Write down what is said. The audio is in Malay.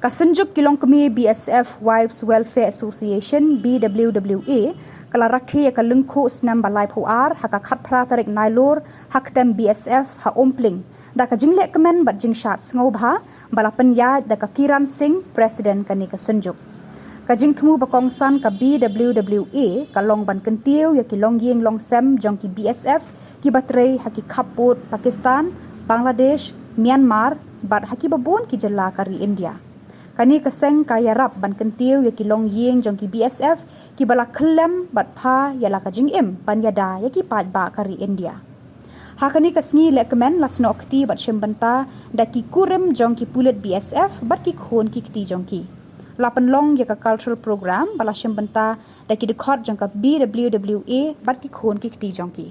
Ka synjuk ki longkmie BSF Wives Welfare Association BWWA kala rakhe ka lyngkhuh Snem balai puar ha ka khat tarik Nailur Ktem BSF Umpling da ka jinglehkmen bat jingshad sngewbha bala pyniaid da ka Kiran Singh president kani ka synjuk ka jingthmu bakongsan ka BWWA ka long ban kyntiew ya ki longying longsem jong ki BSF kiba trei ha ki khappud Pakistan Bangladesh Myanmar bat ha ki babun ki Jylla kari India kani ka seng ka iarap ban kyntiew ya ki longying jong ki BSF ki bala khyllem bat pha ya la ka jingim pyniaid ya ki ba kari India ha kani ka sngewbha la snokti bat shembanta da ki kurem jong ki pulet BSF bat ki khon ki kti jong ki lapan long ya ka cultural program bala shembanta da ki dekhot jong ka BWWA bat ki khon ki kti jong ki